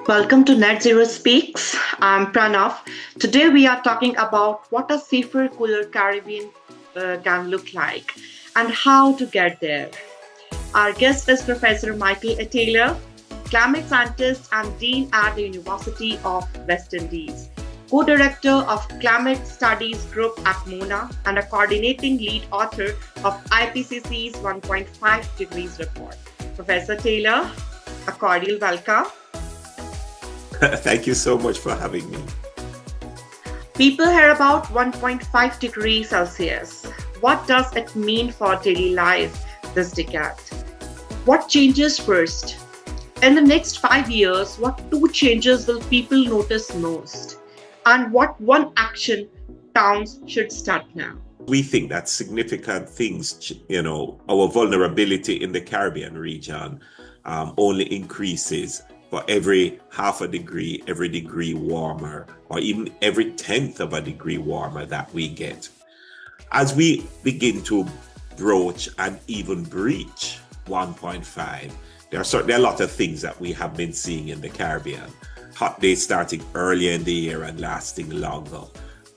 Welcome to Net Zero Speaks. I'm Pranav. Today we are talking about what a safer, cooler Caribbean can look like and how to get there. Our guest is Professor Michael A. Taylor, climate scientist and dean at the University of West Indies, co-director of Climate Studies Group at MONA, and a coordinating lead author of IPCC's 1.5 degrees report. Professor Taylor, a cordial welcome. Thank you so much for having me. People hear about 1.5 degrees Celsius. What does it mean for daily life this decade? What changes first? In the next 5 years, what two changes will people notice most? And what one action towns should start now? We think that significant things, our vulnerability in the Caribbean region only increases for every half a degree, every degree warmer, or even every 1/10 of a degree warmer that we get. As we begin to broach and even breach 1.5, there are certainly a lot of things that we have been seeing in the Caribbean. Hot days starting earlier in the year and lasting longer.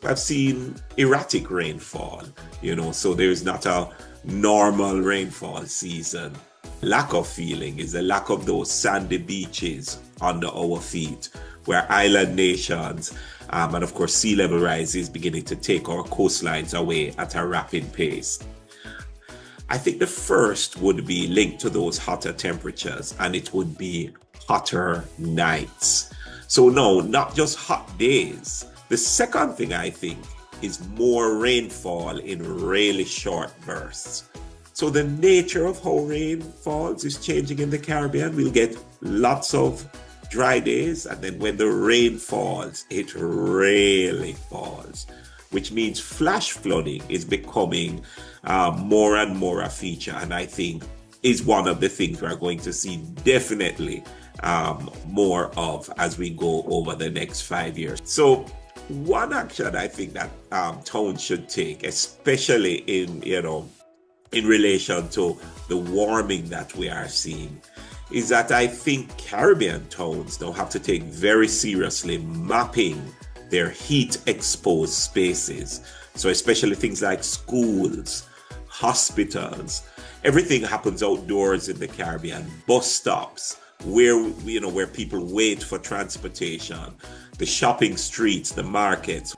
I've seen erratic rainfall, so there's not a normal rainfall season. Lack of feeling is the lack of those sandy beaches under our feet, where island nations and of course sea level rise is beginning to take our coastlines away at a rapid pace. I think the first would be linked to those hotter temperatures, and it would be hotter nights. So no, not just hot days. The second thing I think is more rainfall in really short bursts. So the nature of how rain falls is changing in the Caribbean. We'll get lots of dry days, and then when the rain falls, it really falls, which means flash flooding is becoming more and more a feature, and I think is one of the things we're going to see definitely more of as we go over the next 5 years. So one action I think that towns should take, especially in relation to the warming that we are seeing, is that I think Caribbean towns now have to take very seriously mapping their heat exposed spaces. So especially things like schools, hospitals, everything happens outdoors in the Caribbean, bus stops, where people wait for transportation, the shopping streets, the markets.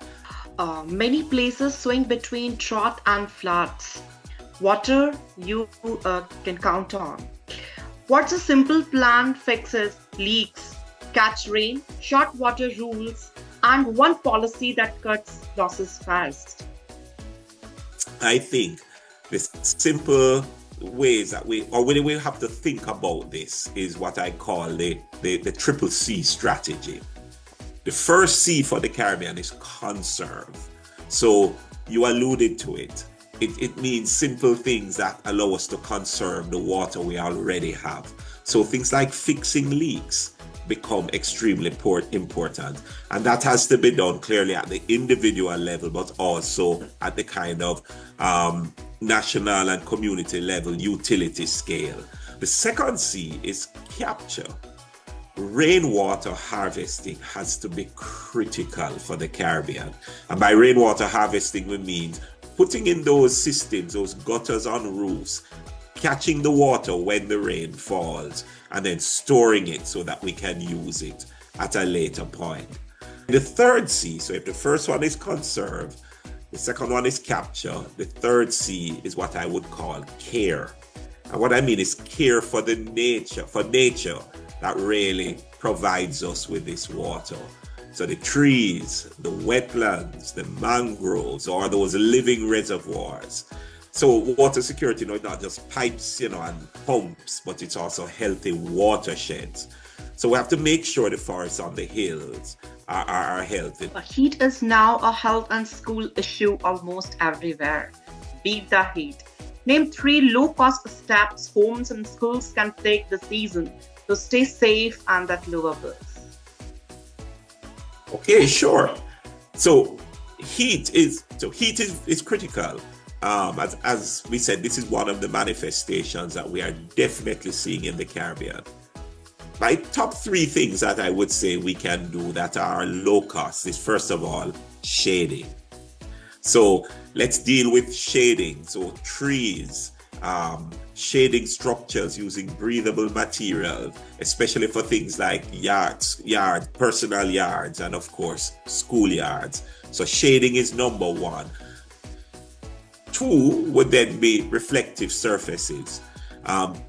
Many places swing between drought and floods. Water you can count on. What's a simple plan fixes leaks, catch rain, short water rules, and one policy that cuts losses fast? I think the simple ways that we have to think about this is what I call the triple C strategy. The first C for the Caribbean is conserve. So you alluded to it. It means simple things that allow us to conserve the water we already have. So things like fixing leaks become extremely important. And that has to be done clearly at the individual level, but also at the kind of national and community level utility scale. The second C is capture. Rainwater harvesting has to be critical for the Caribbean. And by rainwater harvesting, we mean putting in those systems, those gutters on roofs, catching the water when the rain falls, and then storing it so that we can use it at a later point. The third C, so if the first one is conserve, the second one is capture, the third C is what I would call care. And what I mean is care for nature that really provides us with this water. So the trees, the wetlands, the mangroves, or those living reservoirs. So water security, not just pipes, and pumps, but it's also healthy watersheds. So we have to make sure the forests on the hills are healthy. Heat is now a health and school issue almost everywhere. Beat the heat. Name 3 low-cost steps homes and schools can take this season to stay safe and at lower bills. Okay, sure. So heat is critical. As we said, this is one of the manifestations that we are definitely seeing in the Caribbean. my top three things that I would say we can do that are low cost is, first of all, shading. So let's deal with shading. So trees, shading structures using breathable material, especially for things like yards, personal yards, and of course, schoolyards. So shading is number one. Two would then be reflective surfaces.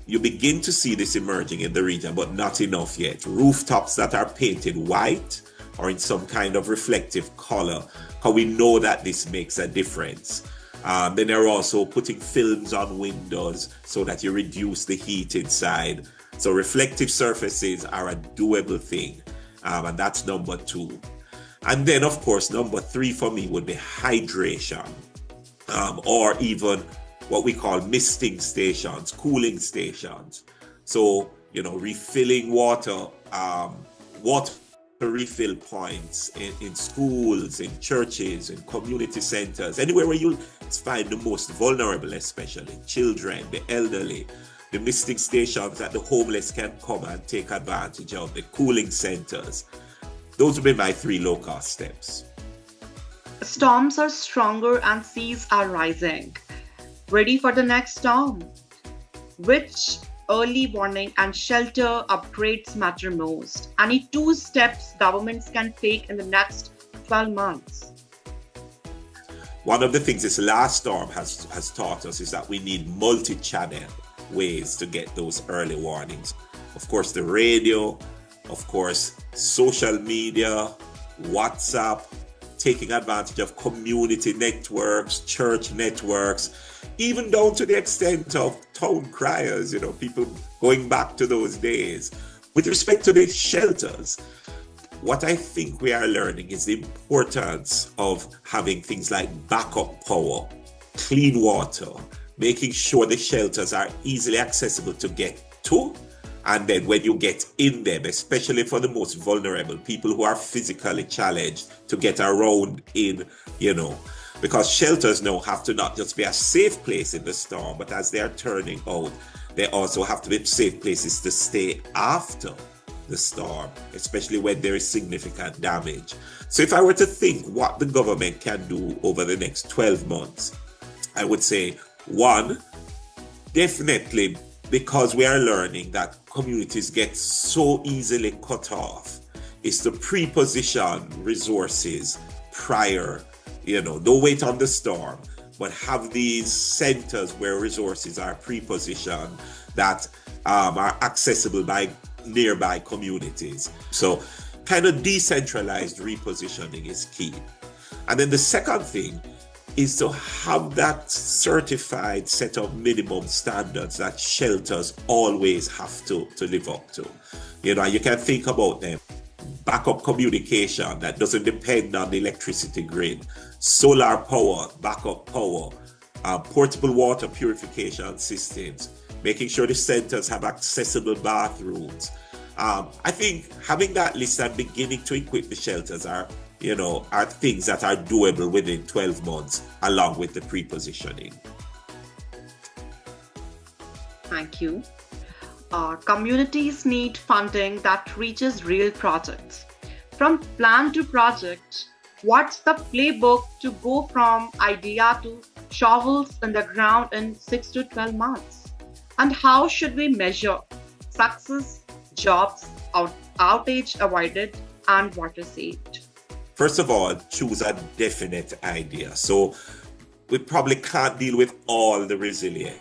You begin to see this emerging in the region, but not enough yet. Rooftops that are painted white or in some kind of reflective color, because we know that this makes a difference. Then they're also putting films on windows so that you reduce the heat inside. So reflective surfaces are a doable thing, and that's number two. And then, of course, number three for me would be hydration, or even what we call misting stations, cooling stations. So, refilling water refill points in schools, in churches, in community centers, anywhere where you'll find the most vulnerable, especially children, the elderly, the misting stations that the homeless can come and take advantage of, the cooling centers. Those would be my three low-cost steps. Storms are stronger and seas are rising. Ready for the next storm? Which early warning and shelter upgrades matter most? Any 2 steps governments can take in the next 12 months? One of the things this last storm has taught us is that we need multi-channel ways to get those early warnings. Of course, the radio, of course, social media, WhatsApp, taking advantage of community networks, church networks, even down to the extent of town criers, people going back to those days. With respect to the shelters, what I think we are learning is the importance of having things like backup power, clean water, making sure the shelters are easily accessible to get to. And then when you get in them, especially for the most vulnerable, people who are physically challenged, to get around in, because shelters now have to not just be a safe place in the storm, but as they are turning out, they also have to be safe places to stay after the storm, especially when there is significant damage. So if I were to think what the government can do over the next 12 months, I would say, one, definitely, because we are learning that communities get so easily cut off, is to pre-position resources prior. Don't wait on the storm, but have these centers where resources are pre-positioned that are accessible by nearby communities. So kind of decentralized repositioning is key. And then the second thing is to have that certified set of minimum standards that shelters always have to live up to. You can think about them. Backup communication that doesn't depend on the electricity grid, solar power, backup power, portable water purification systems, making sure the centers have accessible bathrooms. I think having that list and beginning to equip the shelters are things that are doable within 12 months, along with the pre-positioning. Thank you. Communities need funding that reaches real projects. From plan to project, what's the playbook to go from idea to shovels in the ground in 6 to 12 months? And how should we measure success, jobs, outage avoided, and water saved? First of all, choose a definite idea. So we probably can't deal with all the resilient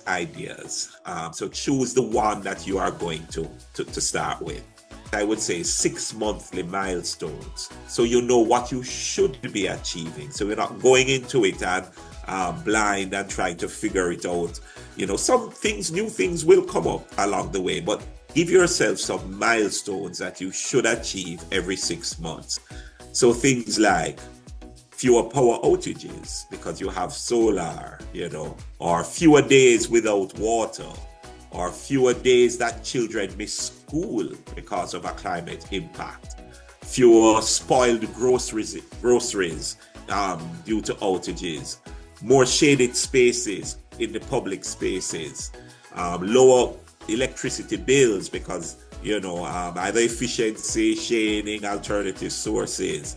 ideas. So choose the one that you are going to start with. I would say 6 monthly milestones, so you know what you should be achieving. So you're not going into it and blind and trying to figure it out. Some things, new things will come up along the way, but give yourself some milestones that you should achieve every 6 months. So things like fewer power outages because you have solar, or fewer days without water, or fewer days that children miss school because of a climate impact, fewer spoiled groceries due to outages, more shaded spaces in the public spaces, lower electricity bills because, either efficiency, shading, alternative sources.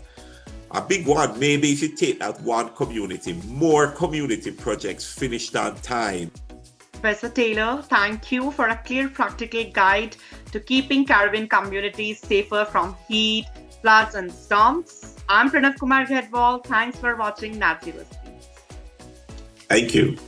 A big one, maybe if you take that one community, more community projects finished on time. Professor Taylor, thank you for a clear practical guide to keeping Caribbean communities safer from heat, floods, and storms. I'm Pranav Kumar Ghedwal. Thanks for watching Nat Zero Speaks. Thank you.